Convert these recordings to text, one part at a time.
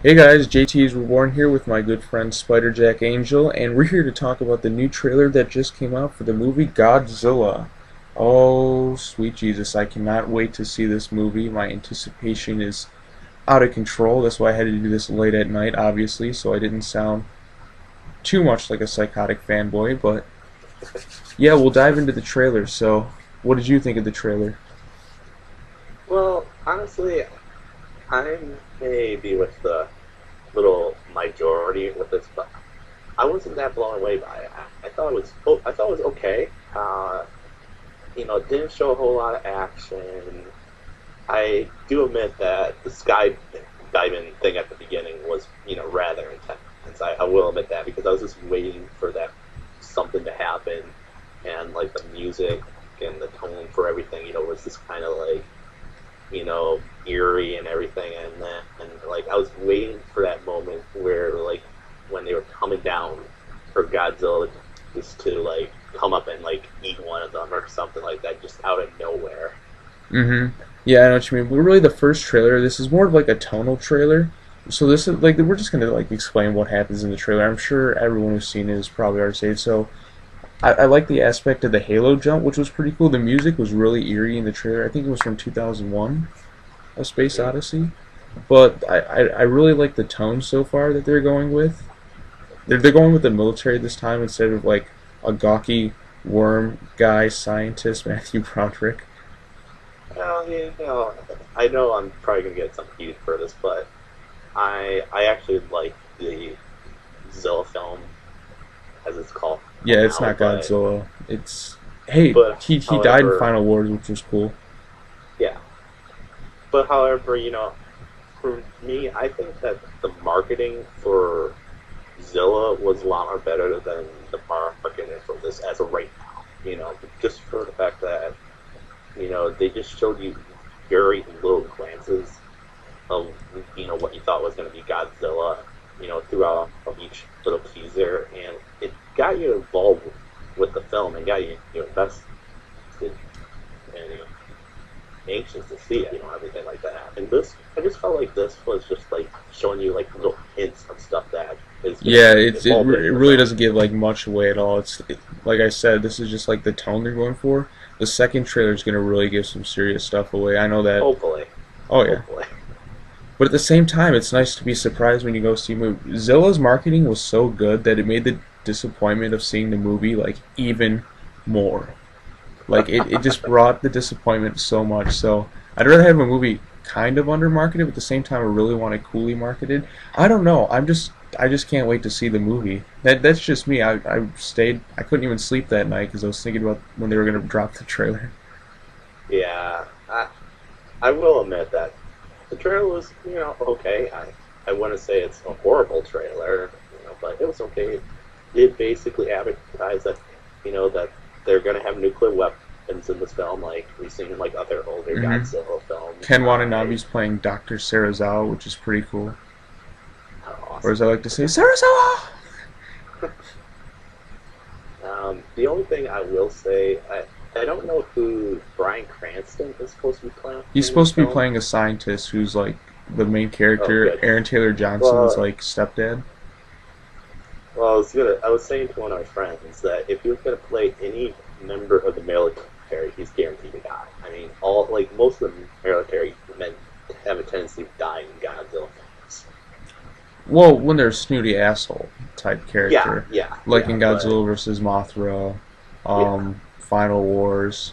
Hey guys, JTISREBORN here with my good friend Spiderjackangel, and we're here to talk about the new trailer that just came out for the movie Godzilla. Oh, sweet Jesus, I cannot wait to see this movie. My anticipation is out of control. That's why I had to do this late at night, obviously, so I didn't sound too much like a psychotic fanboy, but yeah, we'll dive into the trailer. So, what did you think of the trailer? Well, honestly, I may be with the little majority with this, but I wasn't that blown away by it. I thought it was okay. It didn't show a whole lot of action. I do admit that the skydiving thing at the beginning was, rather intense. I will admit that because I was just waiting for that something to happen, and like the music and the tone for everything, was just kind of like, eerie and everything, and I was waiting for that moment where like when they were coming down for Godzilla just to come up and eat one of them or something like that, just out of nowhere. Yeah, I know what you mean. We're really the first trailer. This is more of like a tonal trailer. So this is we're just gonna explain what happens in the trailer. I'm sure everyone who's seen it has probably already seen it. So I like the aspect of the halo jump, which was pretty cool. The music was really eerie in the trailer. I think it was from 2001, A Space Odyssey. But I really like the tone so far that they're going with. They're going with the military this time instead of like a gawky worm guy scientist Matthew Broderick. Well, I know I'm probably gonna get some heat for this, but I actually like the Zilla film, as it's called. Yeah, it's not Godzilla. It's he died in Final Wars, which was cool. Yeah, but however, for me, I think that the marketing for Zilla was a lot more better than the marketing for this as of right now. Just for the fact that they just showed you very little glances of what you thought was going to be Godzilla, throughout each little teaser, and it got you involved with the film and got you invested and anxious to see it, everything like that. And this, I just felt like this was just showing you little hints of stuff that is. Yeah, it really doesn't give much away at all. It's like I said, this is just the tone they're going for. The second trailer is going to really give some serious stuff away. I know that. Hopefully. Oh yeah. Hopefully. But at the same time, it's nice to be surprised when you go see a movie. Zilla's marketing was so good that it made the disappointment of seeing the movie even more. It just brought the disappointment so much. So I'd rather have a movie kind of under marketed, but at the same time I really want it coolly marketed. I don't know. I just can't wait to see the movie. That's just me. I couldn't even sleep that night because I was thinking about when they were gonna drop the trailer. Yeah, I will admit that the trailer was, okay. I wouldn't say it's a horrible trailer, but it was okay. It basically advertised that, that they're going to have nuclear weapons in this film, like we've seen in other older Godzilla films. Ken Watanabe's playing Dr. Serizawa, which is pretty cool. Awesome. Or as I like to say, Serizawa! The only thing I will say, I don't know who Bryan Cranston is supposed to be playing. He's supposed to be playing a scientist who's the main character. Oh, Aaron Taylor Johnson's stepdad. Well, I was saying to one of my friends that if he was going to play any member of the military, he's guaranteed to die. I mean, most of the military men have a tendency to die in Godzilla films. Well, when they're a snooty asshole type character. Yeah. In Godzilla vs. Mothra, Final Wars,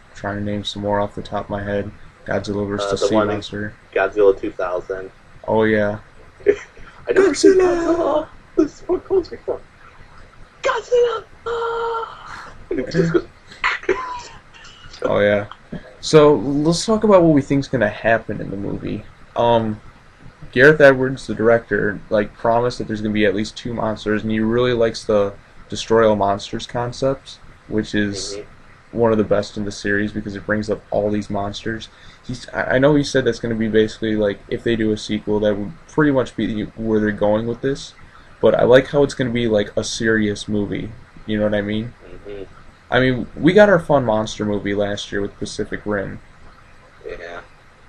I'm trying to name some more off the top of my head. Godzilla vs. the Sea Monster. Godzilla 2000. Oh, yeah. I never seen Godzilla! This is what calls me for. Godzilla! And it just goes. Oh, yeah. So, let's talk about what we think is going to happen in the movie. Gareth Edwards, the director, promised that there's going to be at least 2 monsters, and he really likes the Destroy All Monsters concept, which is one of the best in the series because it brings up all these monsters. I know he said that's going to be basically if they do a sequel, that would pretty much be where they're going with this. But I like how it's going to be a serious movie. You know what I mean? I mean, we got our fun monster movie last year with Pacific Rim. Yeah.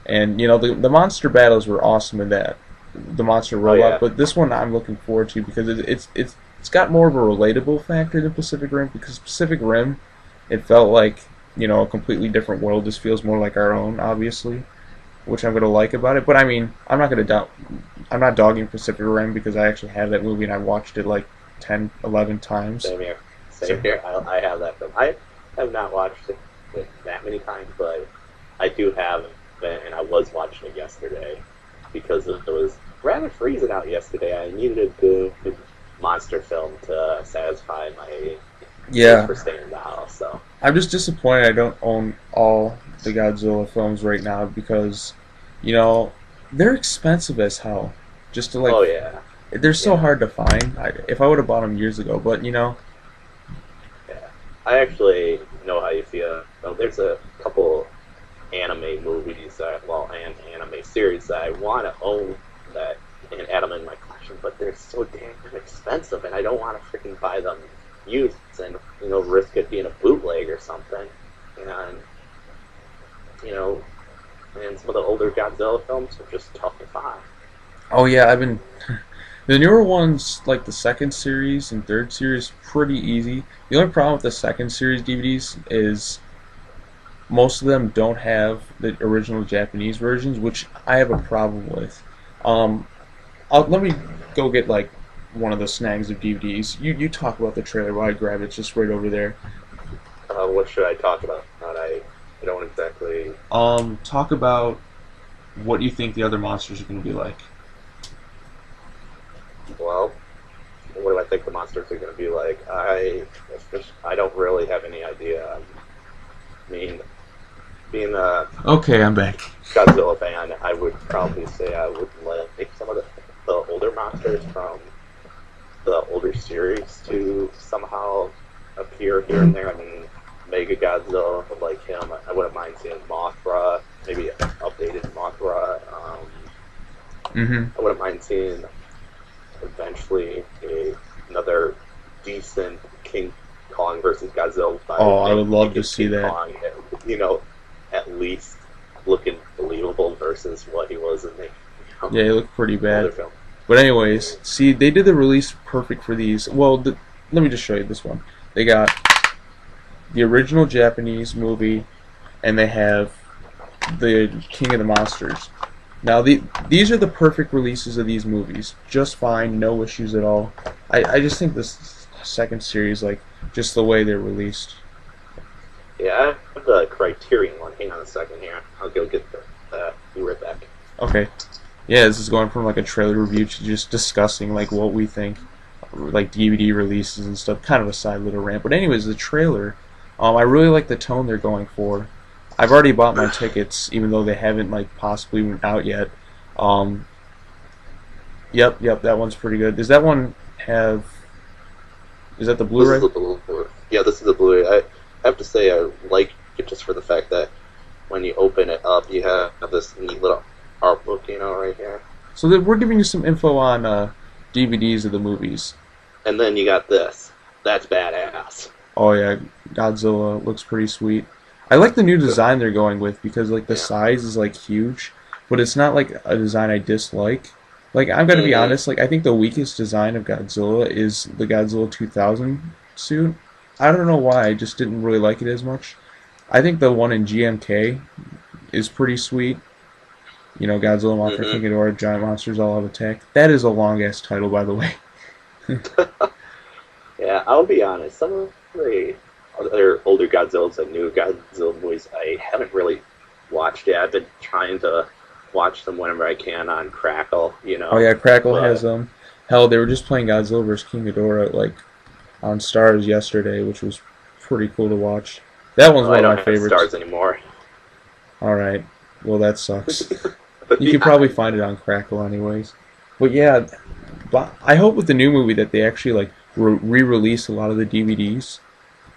And, the monster battles were awesome in that. the monster Oh robot. yeah. But this one I'm looking forward to because it's got more of a relatable factor than Pacific Rim. Because Pacific Rim, it felt like a completely different world. This feels more like our own, obviously, which I'm gonna like about it. But I mean, I'm not dogging Pacific Rim because I actually have that movie and I watched it like 10, 11 times. Same here. So, Same here. I have that film. I have not watched it that many times, but I do have it, and I was watching it yesterday because it was rather freezing out yesterday. I needed a good monster film to satisfy my yeah, need for staying in the house. So I'm just disappointed I don't own all the Godzilla films right now because, they're expensive as hell. Just to like, oh yeah, they're so yeah, hard to find. If I would have bought them years ago, but yeah. I actually know how you feel. There's a couple anime movies and anime series that I want to own that and add them in my collection, but they're so damn expensive, and I don't want to freaking buy them used and risk it being a bootleg or something. And and some of the older Godzilla films are just tough to find. oh yeah, I've been the newer ones like the second series and third series pretty easy. The only problem with the second series DVDs is most of them don't have the original Japanese versions, which I have a problem with. Um, let me go get like one of the snags of DVDs. You talk about the trailer while I grab it. It's just right over there. What should I talk about? I don't exactly. Talk about what you think the other monsters are going to be like. Well, what do I think the monsters are going to be like? I don't really have any idea. I mean, being a Okay, I'm back. Godzilla fan, I would probably say I would like some of the older monsters from the older series to somehow appear here and there. I mean, Mega Godzilla, like him, I wouldn't mind seeing Mothra, maybe an updated Mothra. I wouldn't mind seeing eventually another decent King Kong versus Godzilla fight. Oh, I would love to King see that. Kong, at least looking believable versus what he was in the Yeah, it looked pretty other bad. film. But anyways, see, they did the release perfect for these. Well, let me just show you this one. They got the original Japanese movie, and they have the King of the Monsters. Now, these are the perfect releases of these movies. Just fine, no issues at all. I just think this second series, like, just the way they're released. Yeah, I have the Criterion one. Hang on a second here. I'll go get be right back. Okay. Yeah, this is going from like a trailer review to just discussing like what we think, like DVD releases and stuff. Kind of a side little rant. But anyways, the trailer, I really like the tone they're going for. I've already bought my tickets, even though they haven't like possibly been out yet. Yep, that one's pretty good. Does that one have? Is that the Blu-ray? This is the Blu-ray. Yeah, this is the Blu-ray. I have to say I like it just for the fact that when you open it up, you have this neat little art book, right here. So we're giving you some info on DVDs of the movies. And then you got this. That's badass. Oh yeah, Godzilla looks pretty sweet. I like the new design they're going with because like the size is like huge, but it's not like a design I dislike. Like I'm gonna be honest, like I think the weakest design of Godzilla is the Godzilla 2000 suit. I don't know why, I just didn't really like it as much. I think the one in GMK is pretty sweet. Godzilla, Mothra, King Ghidorah, Giant Monsters All Out Attack. That is a long-ass title, by the way. Yeah, I'll be honest. Some of the other older Godzillas and new Godzilla movies, I haven't really watched yet. I've been trying to watch them whenever I can on Crackle, Oh yeah, Crackle has them. Hell, they were just playing Godzilla vs. King Ghidorah like on Stars yesterday, which was pretty cool to watch. That one's one of my favorites. I don't have Stars anymore. Alright, well that sucks. You can probably find it on Crackle anyways. But yeah, I hope with the new movie that they actually like re-release a lot of the DVDs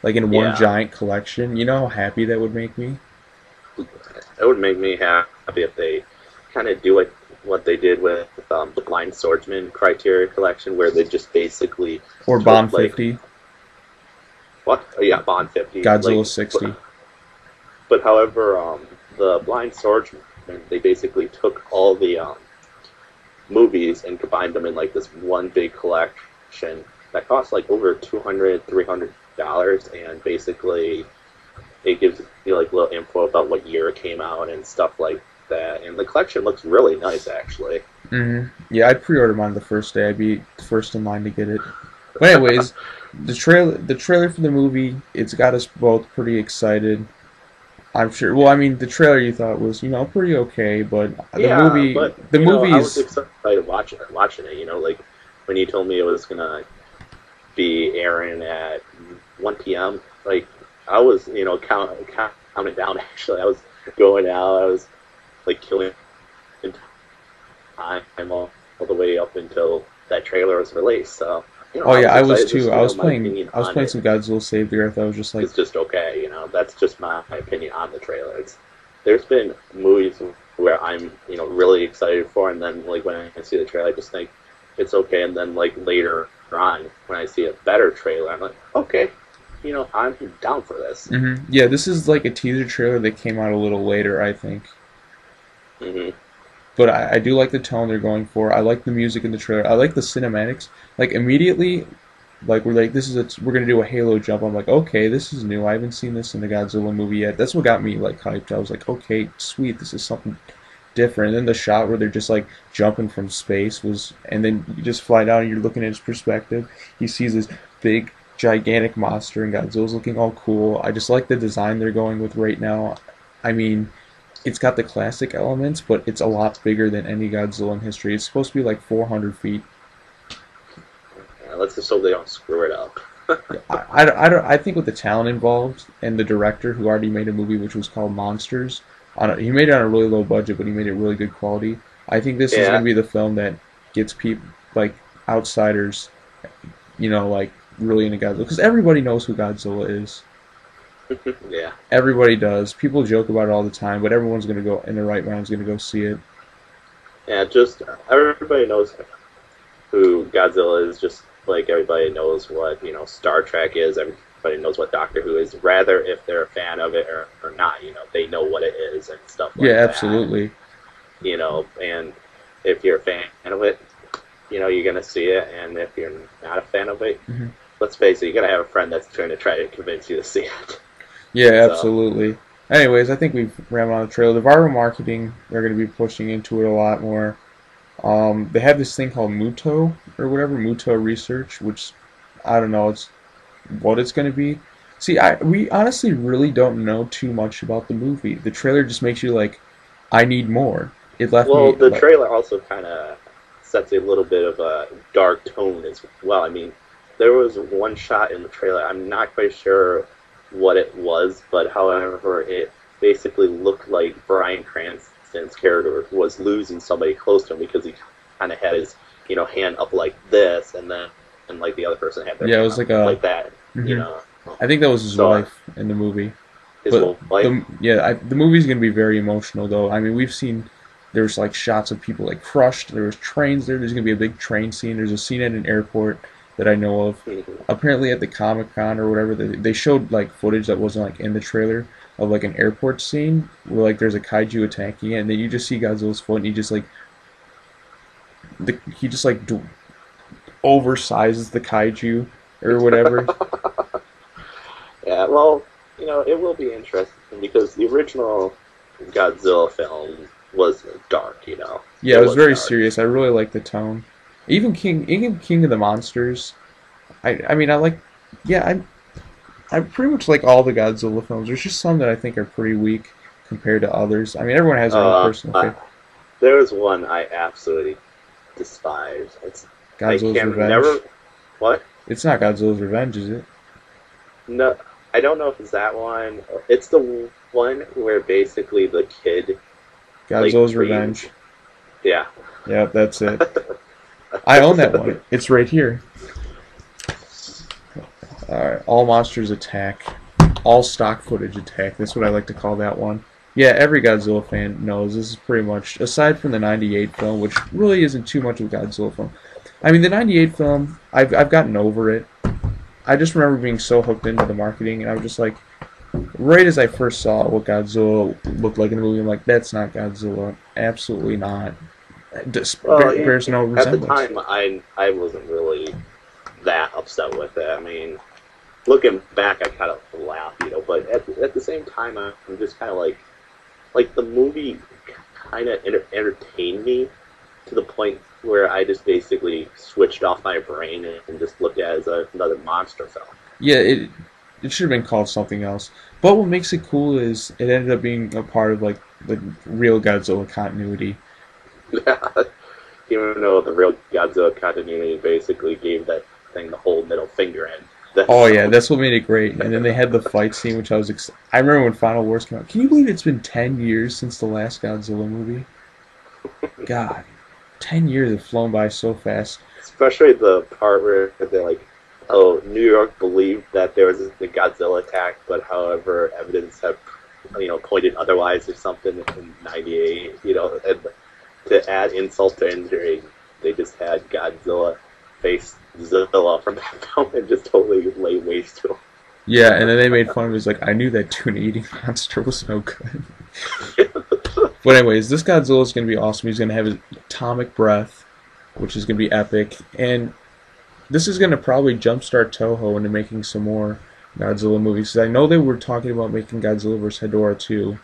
like in one giant collection. You know how happy that would make me? It would make me happy if they kind of do what they did with the Blind Swordsman Criteria Collection, where they just basically... Or Bond 50. What? Oh, yeah, Bond 50. Godzilla 60. But however, the Blind Swordsman, they basically took all the movies and combined them in like this one big collection that costs like over $200-300, and basically it gives you like little info about what year it came out and stuff like that. And the collection looks really nice, actually. Yeah, I pre-ordered mine the first day. I'd be first in line to get it. But anyways, the trailer for the movie, it's got us both pretty excited. I'm sure. Well, I mean, the trailer you thought was, pretty okay, but the movie I is. was excited watching it. Like when you told me it was gonna be airing at 1 p.m. Like I was, counting down. Actually, I was going out. I was like killing time all the way up until that trailer was released. So. Oh yeah, I was too. I was playing some Godzilla Save the Earth. I was just like, it's just okay. That's just my opinion on the trailer. There's been movies where I'm, really excited for, and then like when I see the trailer, I just think it's okay, and then like later on when I see a better trailer, I'm like, okay, I'm down for this. Yeah, this is like a teaser trailer that came out a little later, I think. But I do like the tone they're going for. I like the music in the trailer. I like the cinematics. Like immediately, like we're like we're gonna do a Halo jump. I'm like, okay, this is new. I haven't seen this in the Godzilla movie yet. That's what got me like hyped. I was like, okay, sweet, this is something different. And then the shot where they're just like jumping from space and then you just fly down and you're looking at his perspective. He sees this big, gigantic monster, and Godzilla's looking all cool. I just like the design they're going with right now. I mean, it's got the classic elements, but it's a lot bigger than any Godzilla in history. It's supposed to be like 400 feet. Yeah, let's just hope they don't screw it up. I think with the talent involved and the director who already made a movie which was called Monsters, he made it on a really low budget, but he made it really good quality. I think this is going to be the film that gets people, like outsiders, like really into Godzilla. Because everybody knows who Godzilla is. Yeah. Everybody does. People joke about it all the time, but everyone's going to go, in their right mind, is going to go see it. Yeah, just everybody knows who Godzilla is, just like everybody knows what, Star Trek is, everybody knows what Doctor Who is, rather if they're a fan of it or not, they know what it is and stuff like that. Yeah, absolutely. And if you're a fan of it, you're going to see it, and if you're not a fan of it, let's face it, you're going to have a friend that's going to try to convince you to see it. Yeah, absolutely. Anyways, I think we've rambled on the trailer. The viral marketing, they're going to be pushing into it a lot more. They have this thing called Muto, or whatever, Muto Research, which, I don't know what it's going to be. See, we honestly really don't know too much about the movie. The trailer just makes you like, I need more. The trailer also kind of sets a little bit of a dark tone as well. I mean, there was one shot in the trailer, I'm not quite sure what it was, but however, it basically looked like Bryan Cranston's character was losing somebody close to him because he kind of had his, hand up like this, and like the other person had their hand it was like like that, I think that was his wife in the movie. His wife? The movie's going to be very emotional, though. I mean, we've seen, there's like shots of people like crushed, there was trains there, there's going to be a big train scene, there's a scene at an airport that I know of. Apparently at the Comic-Con or whatever, they showed like footage that wasn't like in the trailer of like an airport scene where like there's a kaiju attacking it, and then you just see Godzilla's foot, and he just oversizes the kaiju or whatever. Yeah, well, it will be interesting because the original Godzilla film was dark, Yeah, it was very serious. I really like the tone. Even King of the Monsters. I pretty much like all the Godzilla films. There's just some that I think are pretty weak compared to others. I mean, everyone has their own personal favorite. There was one I absolutely despise. It's Godzilla's Revenge. What? It's not Godzilla's Revenge, is it? No, I don't know if it's that one. It's the one where basically the kid. Godzilla's Revenge. Yeah. Yeah, that's it. I own that one. It's right here. Alright, all monsters attack. All stock footage attack. That's what I like to call that one. Yeah, every Godzilla fan knows this is pretty much, aside from the 98 film, which really isn't too much of a Godzilla film. I mean, the 98 film, I've gotten over it. I just remember being so hooked into the marketing, and I was just like, right as I first saw what Godzilla looked like in the movie, I'm like, that's not Godzilla. Absolutely not. Bears no at the resemblance. time, I wasn't really that upset with it. I mean, looking back, I kind of laugh, but at the same time, I'm just kind of like the movie kind of entertained me to the point where I just basically switched off my brain and just looked at it as another monster film. Yeah, it should have been called something else. But what makes it cool is it ended up being a part of like the real Godzilla continuity. Even though the real Godzilla continuity basically gave that thing the whole middle finger end. Oh yeah, that's what made it great. And then they had the fight scene, which I remember when Final Wars came out. Can you believe it's been 10 years since the last Godzilla movie? God, 10 years have flown by so fast. Especially the part where they're like, oh, New York believed that there was a Godzilla attack, but however, evidence had, pointed otherwise or something in '98, and to add insult to injury, they just had Godzilla face Zilla from that film and just totally lay waste to him. Yeah, and then they made fun of it. It's like, I knew that tuna-eating monster was no good. But anyways, this Godzilla is going to be awesome. He's going to have his atomic breath, which is going to be epic. And this is going to probably jumpstart Toho into making some more Godzilla movies. Because I know they were talking about making Godzilla vs. Hedorah 2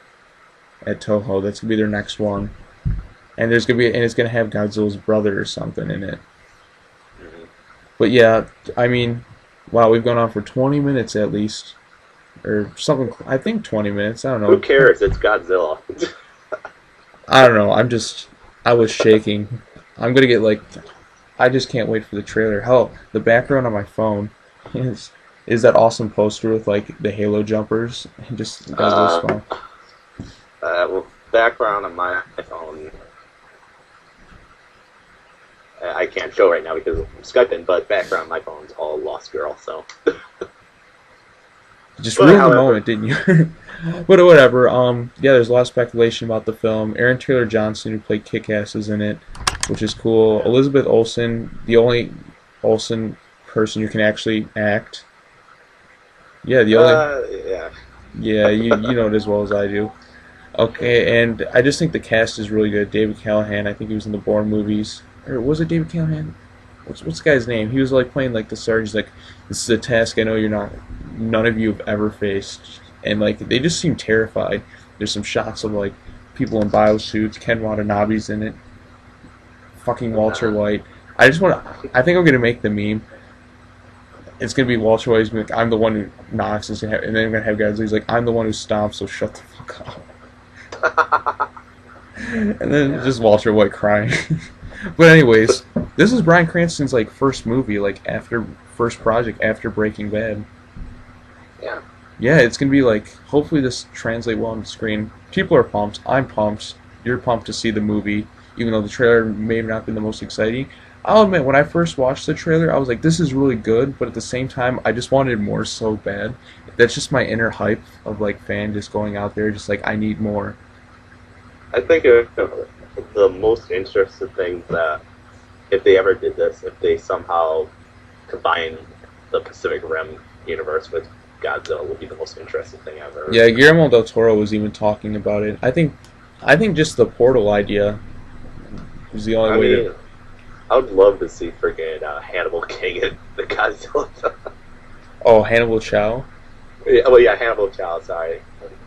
at Toho. That's going to be their next one. And it's going to have Godzilla's brother or something in it. But yeah, I mean, wow, we've gone on for 20 minutes at least. Or something, I think 20 minutes, I don't know. Who cares? It's Godzilla. I don't know, I was shaking. I'm gonna get I just can't wait for the trailer. Hell, the background on my phone is that awesome poster with the Halo jumpers and just Godzilla's phone. Well, background on my phone, I can't show right now because I'm Skyping, but background on my phone's all Lost Girl, so. Just ruined the moment, didn't you? But whatever. Yeah, there's a lot of speculation about the film. Aaron Taylor Johnson, who played Kick-Ass, is in it, which is cool. Elizabeth Olsen, the only Olsen person who can actually act. Yeah, the only. Yeah. Yeah, you know it as well as I do. Okay, and I just think the cast is really good. David Callahan, I think he was in the Bourne movies. Or was it David Callahan? What's the guy's name? He was playing the sergeant. This is a task I know none of you have ever faced. And they just seem terrified. There's some shots of people in biosuits. Ken Watanabe's in it. Fucking Walter White. I think I'm gonna make the meme. It's gonna be Walter White's gonna be I'm the one who knocks, and then I'm gonna have guys. He's I'm the one who stomps, so shut the fuck up. And then just Walter White crying. But anyways, this is Bryan Cranston's first movie, first project after Breaking Bad. Yeah. Yeah, it's gonna be hopefully this translates well on the screen. People are pumped. I'm pumped. You're pumped to see the movie, even though the trailer may have not been the most exciting. I'll admit, when I first watched the trailer, I was like, this is really good, but at the same time, I just wanted more so bad. That's just my inner hype of fan just going out there, just I need more. I think the most interesting thing that if they ever did this, if they somehow combine the Pacific Rim universe with Godzilla, would be the most interesting thing ever. Yeah, Guillermo del Toro was even talking about it. I think just the portal idea is the only way to. I would love to see friggin' Hannibal King in the Godzilla. Oh, Hannibal Chow? Yeah, well, yeah, Hannibal Chow, sorry.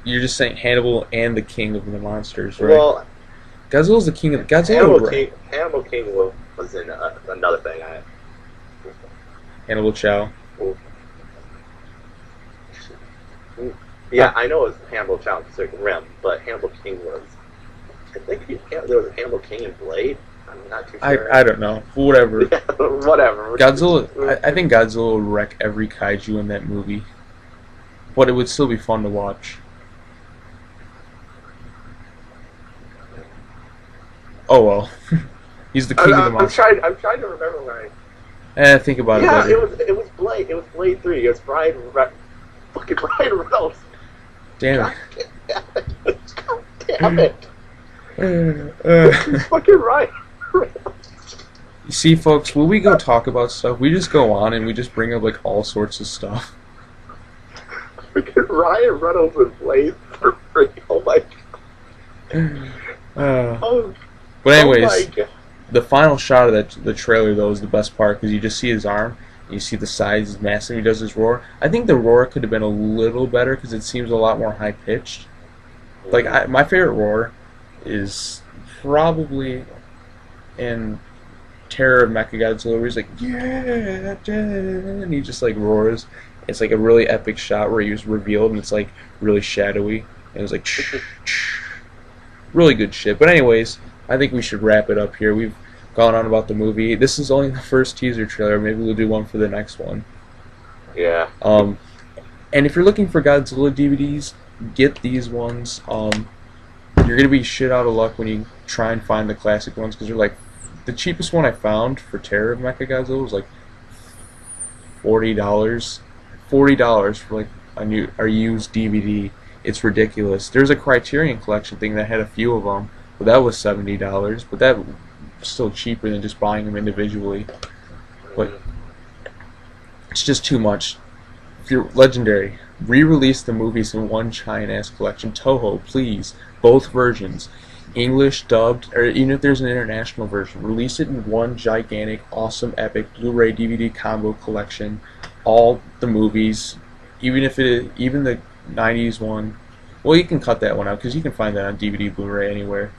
You're just saying Hannibal and the king of the monsters, right? Well, Godzilla's the king of Godzilla. Hannibal King was in another thing. Hannibal Chow. Yeah, I know it was Hannibal Chow in Pacific Rim, but Hannibal King was. I think there was a Hannibal King in Blade. I'm not too sure. I don't know. Whatever. Yeah, whatever. Godzilla. I think Godzilla would wreck every kaiju in that movie, but it would still be fun to watch. Oh well. He's the king of the monsters. I'm trying to remember where think about it. Yeah, it was Blade. It was Blade 3. It was fucking Ryan Reynolds. Damn it. God damn it. it. Fucking Ryan Reynolds. You see, folks, when we go talk about stuff, we just go on and we just bring up all sorts of stuff. Freaking Ryan Reynolds in Blade 3. Oh my god. But anyways, oh my god. The final shot of the trailer though is the best part because you just see his arm. You see the size is massive. He does his roar. I think the roar could have been a little better because it seems a lot more high pitched. Like my favorite roar is probably in Terror of Mechagodzilla, where he's like, yeah, and he just like roars. It's like a really epic shot where he was revealed and it's like really shadowy. And it was like, really good shit. But anyways, I think we should wrap it up here. We've gone on about the movie. This is only the first teaser trailer. Maybe we'll do one for the next one. Yeah. And if you're looking for Godzilla DVDs, get these ones. You're gonna be shit out of luck when you try and find the classic ones because they're like the cheapest one I found for Terror of Mechagodzilla was like $40. $40 for like a used DVD. It's ridiculous. There's a Criterion Collection thing that had a few of them, but that was $70. But that was still cheaper than just buying them individually. But it's just too much. If you're Legendary, re-release the movies in one giant-ass collection. Toho, please, both versions, English, dubbed, or even if there's an international version, release it in one gigantic, awesome, epic Blu-ray DVD combo collection. All the movies, even the 90s one. Well, you can cut that one out because you can find that on DVD, Blu-ray anywhere.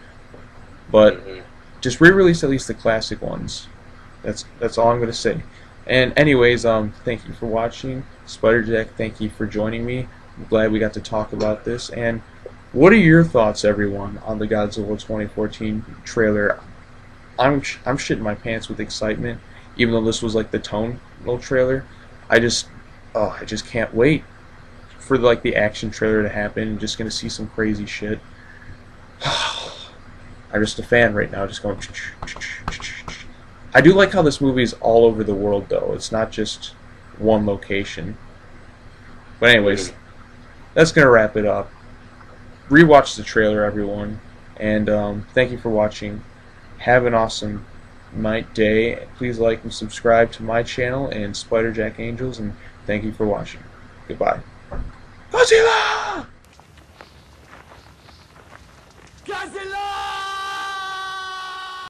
But just re-release at least the classic ones. That's all I'm gonna say. And anyways, thank you for watching. Spiderjack, thank you for joining me. I'm glad we got to talk about this. And what are your thoughts, everyone, on the Godzilla 2014 trailer? I'm shitting my pants with excitement, even though this was like the tonal trailer. I just can't wait for like the action trailer to happen. I'm just gonna see some crazy shit. I'm just a fan right now, just going. I do like how this movie is all over the world, though. It's not just one location. But anyways, that's gonna wrap it up. Rewatch the trailer, everyone, and thank you for watching. Have an awesome night, day. Please like and subscribe to my channel and Spiderjackangels, and thank you for watching. Goodbye. Godzilla! Godzilla!